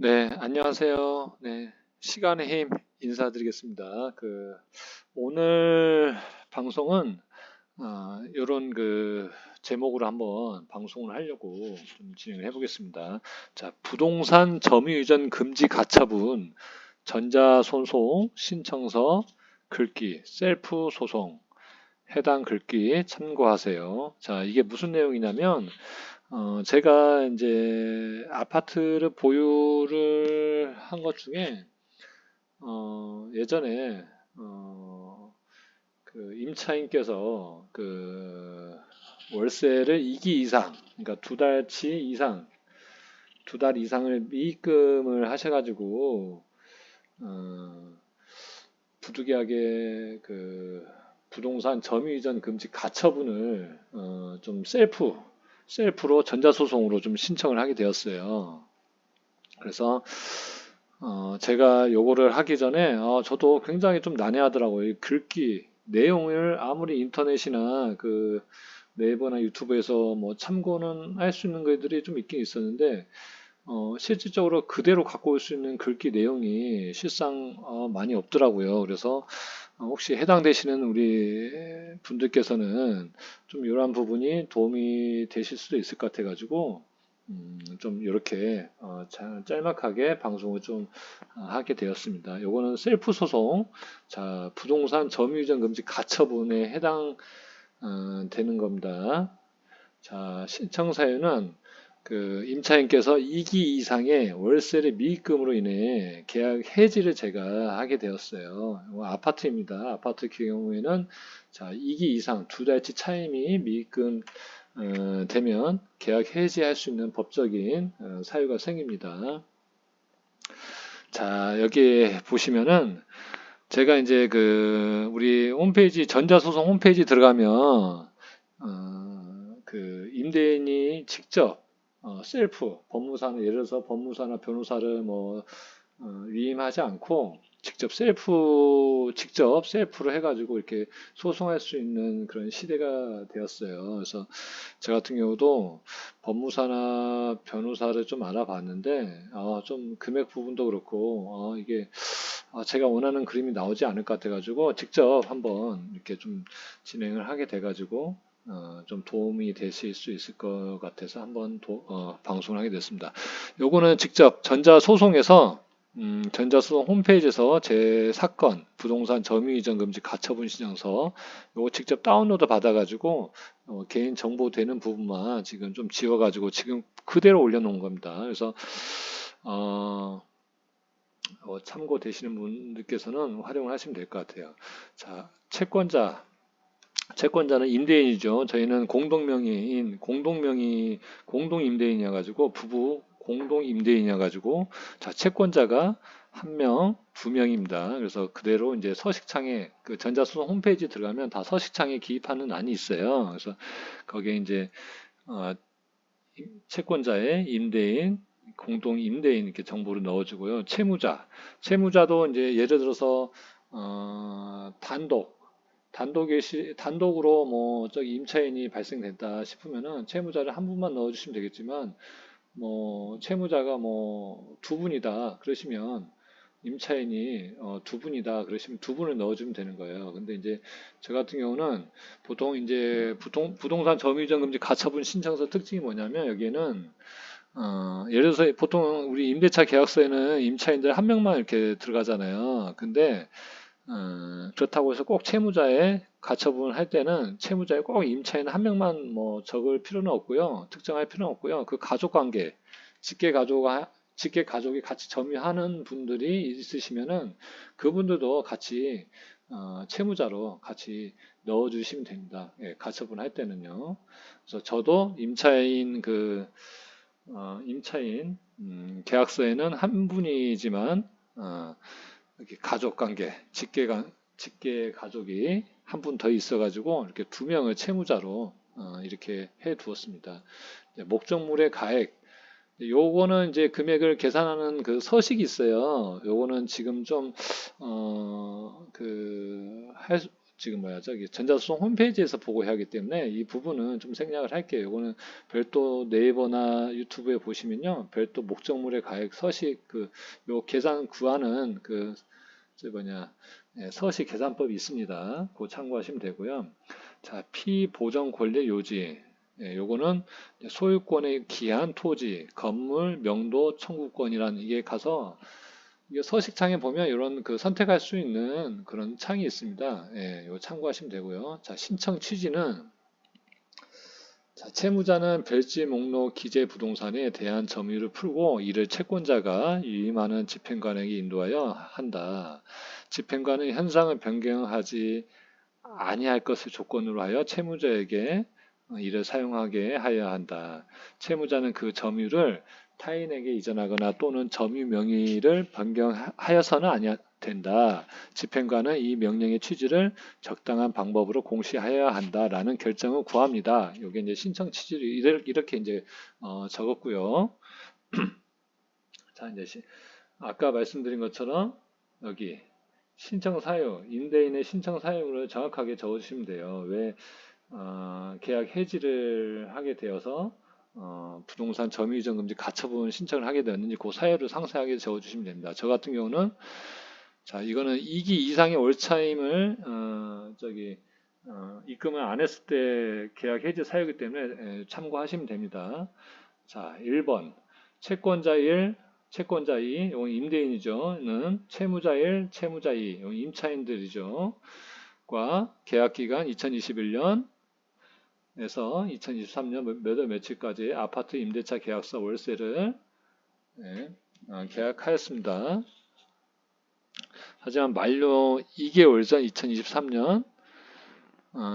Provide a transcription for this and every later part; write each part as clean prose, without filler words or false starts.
네, 안녕하세요. 네, 시간의 힘 인사드리겠습니다. 오늘 방송은, 요런 제목으로 한번 방송을 하려고 좀 진행을 해보겠습니다. 자, 부동산 점유이전 금지 가처분, 전자소송, 신청서, 글귀, 셀프 소송, 해당 글귀 참고하세요. 자, 이게 무슨 내용이냐면, 제가 이제 아파트를 보유를 한 것 중에, 예전에, 임차인께서 월세를 2기 이상, 그러니까 두 달 이상을 미입금을 하셔가지고, 어, 부득이하게 부동산 점유이전 금지 가처분을, 좀 셀프로 전자소송으로 좀 신청을 하게 되었어요. 그래서 제가 요거를 하기 전에 저도 굉장히 좀 난해하더라고요. 이 글귀 내용을 아무리 인터넷이나 네이버나 유튜브에서 뭐 참고는 할 수 있는 것들이 좀 있긴 있었는데 실질적으로 그대로 갖고 올 수 있는 글귀 내용이 실상 많이 없더라고요. 그래서 혹시 해당되시는 우리 분들께서는 좀 이러한 부분이 도움이 되실 수도 있을 것 같아가지고 좀 이렇게 짤막하게 방송을 좀 하게 되었습니다. 요거는 셀프 소송, 자 부동산 점유이전 금지 가처분에 해당 되는 겁니다. 자 신청 사유는 임차인께서 2기 이상의 월세를 미입금으로 인해 계약 해지를 제가 하게 되었어요. 아파트입니다. 아파트 경우에는 자 2기 이상 두 달치 차임이 미입금 되면 계약 해지할 수 있는 법적인 사유가 생깁니다. 자 여기 보시면은 제가 이제 우리 홈페이지 전자소송 홈페이지 들어가면 임대인이 직접 셀프 법무사는 예를 들어서 법무사나 변호사를 위임하지 않고 직접 셀프로 해가지고 이렇게 소송할 수 있는 그런 시대가 되었어요. 그래서 저 같은 경우도 법무사나 변호사를 좀 알아봤는데 좀 금액 부분도 그렇고 이게 제가 원하는 그림이 나오지 않을 것 같아가지고 직접 한번 이렇게 좀 진행을 하게 돼가지고 좀 도움이 되실 수 있을 것 같아서 한번 방송을 하게 됐습니다. 요거는 직접 전자소송 홈페이지에서 제 사건, 부동산 점유이전 금지 가처분 신청서 요거 직접 다운로드 받아가지고 개인 정보 되는 부분만 지금 좀 지워가지고 지금 그대로 올려놓은 겁니다. 그래서 참고되시는 분들께서는 활용을 하시면 될 것 같아요. 자, 채권자는 임대인이죠. 저희는 공동 임대인이어 가지고 부부 공동 임대인이어 가지고 자, 채권자가 한 명, 두 명입니다. 그래서 그대로 이제 서식창에 전자소송 홈페이지 들어가면 다 서식창에 기입하는欄이 있어요. 그래서 거기에 이제 어, 채권자의 임대인, 공동 임대인 이렇게 정보를 넣어주고요. 채무자도 이제 예를 들어서 단독으로 뭐 저기 임차인이 발생됐다 싶으면은 채무자를 한 분만 넣어주시면 되겠지만 뭐 채무자가 뭐 두 분이다 그러시면 임차인이 두 분이다 그러시면 두 분을 넣어주면 되는 거예요. 근데 이제 저 같은 경우는 보통 이제 부동산 점유이전 금지 가처분 신청서 특징이 뭐냐면 여기에는 예를 들어서 보통 우리 임대차 계약서에는 임차인들 한 명만 이렇게 들어가잖아요. 근데 그렇다고 해서 꼭 채무자의 가처분을 할 때는 채무자에 꼭 임차인 한 명만 뭐 적을 필요는 없고요. 특정할 필요는 없고요. 그 가족 관계, 직계 가족, 직계 가족이 같이 점유하는 분들이 있으시면은 그분들도 같이 채무자로 같이 넣어주시면 됩니다. 예, 가처분 할 때는요. 그래서 저도 임차인 계약서에는 한 분이지만 이렇게 가족 관계, 직계 가족이 한 분 더 있어가지고 이렇게 두 명을 채무자로 이렇게 해 두었습니다. 목적물의 가액, 요거는 이제 금액을 계산하는 그 서식이 있어요. 요거는 지금 좀, 어, 그, 할, 지금 저기 전자소송 홈페이지에서 보고 해야 하기 때문에 이 부분은 좀 생략을 할게요. 이거는 별도 네이버나 유튜브에 보시면요, 별도 목적물의 가액 서식 요 계산 구하는 서식 계산법이 있습니다. 그거 참고하시면 되고요. 자, 피보정 권리 요지. 요거는 소유권의 기한, 토지, 건물, 명도, 청구권이라는 이게 가서 이게 서식창에 보면 이런 선택할 수 있는 그런 창이 있습니다. 이거 참고하시면 되고요. 자, 신청 취지는 자, 채무자는 별지 목록 기재 부동산에 대한 점유를 풀고 이를 채권자가 유임하는 집행관에게 인도하여 한다. 집행관은 현상을 변경하지 아니할 것을 조건으로 하여 채무자에게 이를 사용하게 하여야 한다. 채무자는 그 점유를 타인에게 이전하거나 또는 점유 명의를 변경하여서는 아니야 된다. 집행관은 이 명령의 취지를 적당한 방법으로 공시하여야 한다라는 결정을 구합니다. 이게 이제 신청 취지를 이렇게 이제 적었고요. 자, 이제 아까 말씀드린 것처럼 여기 신청 사유, 임대인의 신청 사유를 정확하게 적어주시면 돼요. 왜 계약 해지를 하게 되어서 부동산 점유 이전 금지 가처분 신청을 하게 되었는지 그 사유를 상세하게 적어주시면 됩니다. 저 같은 경우는 자, 이거는 2기 이상의 올차임을 입금을 안 했을 때 계약 해지 사유이기 때문에 참고하시면 됩니다. 자, 1번 채권자 1, 채권자 2, 이건 임대인이죠. 는 채무자 1, 채무자 2, 이건 임차인들이죠. 과 계약기간 2021년 에서 2023년 몇 월 며칠까지 아파트 임대차 계약서 월세를 계약하였습니다. 하지만 만료 2개월 전 2023년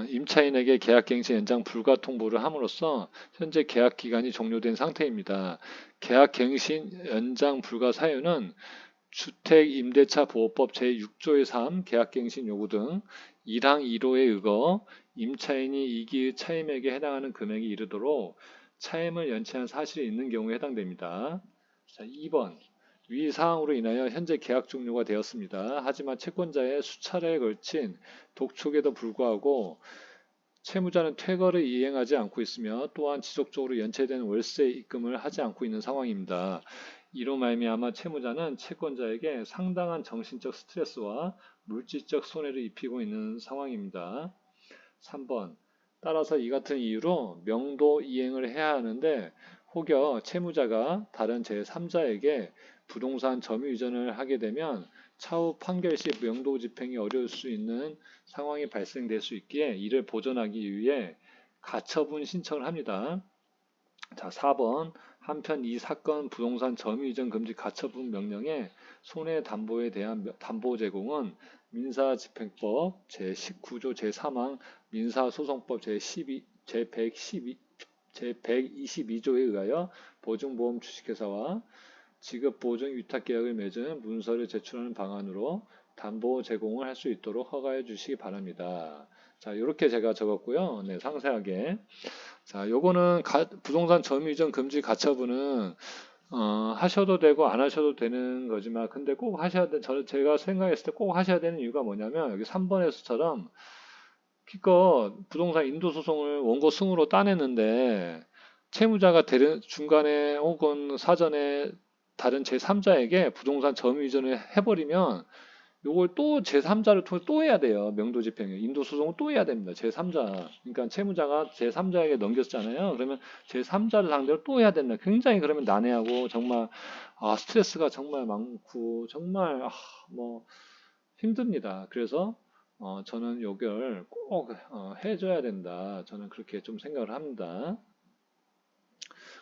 임차인에게 계약갱신 연장 불가 통보를 함으로써 현재 계약기간이 종료된 상태입니다. 계약갱신 연장 불가 사유는 주택임대차보호법 제6조의 3 계약갱신 요구 등 1항 1호에 의거 임차인이 2기의 차임액에 해당하는 금액이 이르도록 차임을 연체한 사실이 있는 경우에 해당됩니다. 자, 2번 위 사항으로 인하여 현재 계약 종료가 되었습니다. 하지만 채권자의 수차례에 걸친 독촉에도 불구하고 채무자는 퇴거를 이행하지 않고 있으며 또한 지속적으로 연체된 월세 입금을 하지 않고 있는 상황입니다. 이로 말미암아 채무자는 채권자에게 상당한 정신적 스트레스와 물질적 손해를 입히고 있는 상황입니다. 3번 따라서 이 같은 이유로 명도 이행을 해야 하는데 혹여 채무자가 다른 제3자에게 부동산 점유 이전을 하게 되면 차후 판결 시 명도 집행이 어려울 수 있는 상황이 발생될 수 있기에 이를 보전하기 위해 가처분 신청을 합니다. 자, 4번 한편 이 사건 부동산 점유 이전 금지 가처분 명령의 손해담보에 대한 담보 제공은 민사집행법 제19조 제3항 민사소송법 제122조에 의하여 보증보험 주식회사와 지급보증 위탁계약을 맺은 문서를 제출하는 방안으로 담보 제공을 할 수 있도록 허가해 주시기 바랍니다. 자, 이렇게 제가 적었고요. 네, 상세하게. 자, 요거는 부동산 점유 이전 금지 가처분은 하셔도 되고 안 하셔도 되는 거지만 근데 꼭 하셔야 돼. 제가 생각했을 때 꼭 하셔야 되는 이유가 뭐냐면 여기 3번에서처럼 기껏 부동산 인도 소송을 원고 승으로 따냈는데 채무자가 중간에 혹은 사전에 다른 제3자에게 부동산 점유 이전을 해버리면 요걸 또 제3자를 통해 또 해야 돼요. 명도 집행을. 인도 소송을 또 해야 됩니다. 제3자. 그러니까 채무자가 제3자에게 넘겼잖아요. 그러면 제3자를 상대로 또 해야 된다. 굉장히 그러면 난해하고 정말 스트레스가 정말 많고 정말 뭐 힘듭니다. 그래서 저는 요걸 꼭 해줘야 된다. 저는 그렇게 좀 생각을 합니다.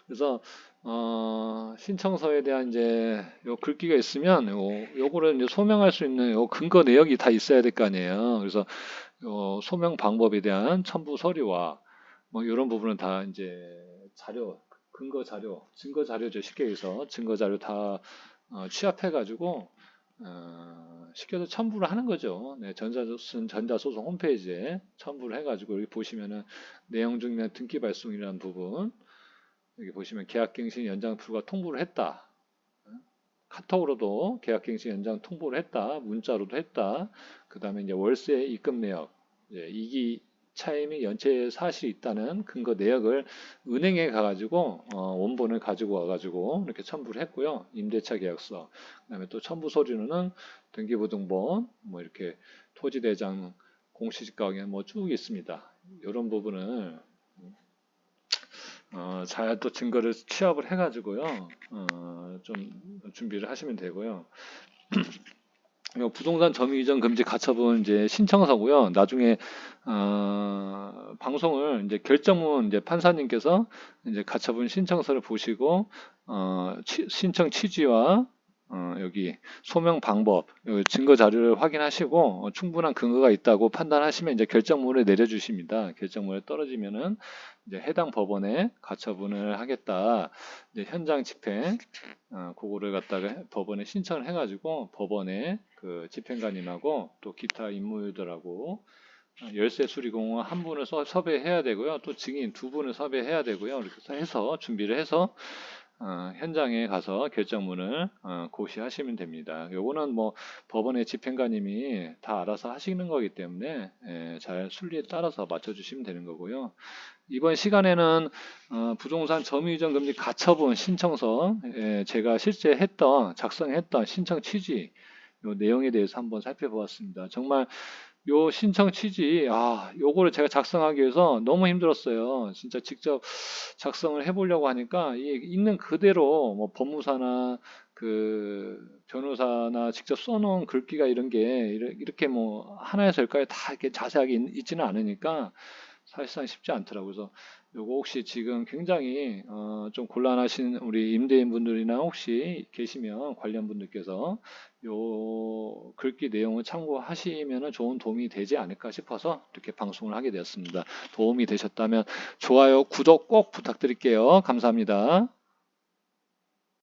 그래서 신청서에 대한 이제 요 글귀가 있으면 요거를 이제 소명할 수 있는 요 근거 내역이 다 있어야 될 거 아니에요. 그래서 요 소명 방법에 대한 첨부 서류와 뭐 이런 부분은 다 이제 근거 자료, 증거 자료죠. 쉽게 해서 증거 자료 다 취합해 가지고 시켜서 첨부를 하는 거죠. 네, 전자소송 홈페이지에 첨부를 해가지고 여기 보시면은 내용 중에 등기 발송이라는 부분 여기 보시면 계약갱신 연장 불가 통보를 했다. 카톡으로도 계약갱신 연장 통보를 했다. 문자로도 했다. 그 다음에 이제 월세 입금 내역 이제 이기 차임이 연체 사실이 있다는 근거 내역을 은행에 가가지고 원본을 가지고 와가지고 이렇게 첨부를 했고요. 임대차 계약서, 그다음에 또 첨부 서류는 등기부등본, 뭐 이렇게 토지대장 공시지가확인 뭐 쭉 있습니다. 이런 부분을 잘 또 증거를 취합을 해가지고요. 좀 준비를 하시면 되고요. 이거 부동산 점유 이전 금지 가처분 이제 신청서고요. 나중에 방송을 이제 결정문 이제 판사님께서 이제 가처분 신청서를 보시고 신청 취지와 여기 소명 방법, 여기 증거 자료를 확인하시고 충분한 근거가 있다고 판단하시면 이제 결정문을 내려주십니다. 결정문에 떨어지면은 이제 해당 법원에 가처분을 하겠다. 이제 현장 집행 그거를 갖다가 법원에 신청을 해가지고 법원에 그 집행관님하고 또 기타 임무유들하고 열쇠 수리공은 한 분을 섭외해야 되고요. 또 증인 두 분을 섭외해야 되고요. 이렇게 해서 준비를 해서 현장에 가서 결정문을 고시하시면 됩니다. 요거는 뭐 법원의 집행관님이 다 알아서 하시는 거기 때문에 잘 순리에 따라서 맞춰주시면 되는 거고요. 이번 시간에는 부동산 점유이전 금지 가처분 신청서 제가 실제 작성했던 신청 취지 요 내용에 대해서 한번 살펴보았습니다. 정말 요 신청 취지, 요거를 제가 작성하기 위해서 너무 힘들었어요. 진짜 직접 작성을 해보려고 하니까 있는 그대로 뭐 법무사나 그 변호사나 직접 써놓은 글귀가 이런 게 이렇게 뭐 하나에서 열까지 다 이렇게 자세하게 있지는 않으니까 사실상 쉽지 않더라고요. 그래서 요거 혹시 지금 굉장히 좀 곤란하신 우리 임대인 분들이나 혹시 계시면 관련 분들께서 요 글귀 내용을 참고하시면 좋은 도움이 되지 않을까 싶어서 이렇게 방송을 하게 되었습니다. 도움이 되셨다면 좋아요, 구독 꼭 부탁드릴게요. 감사합니다.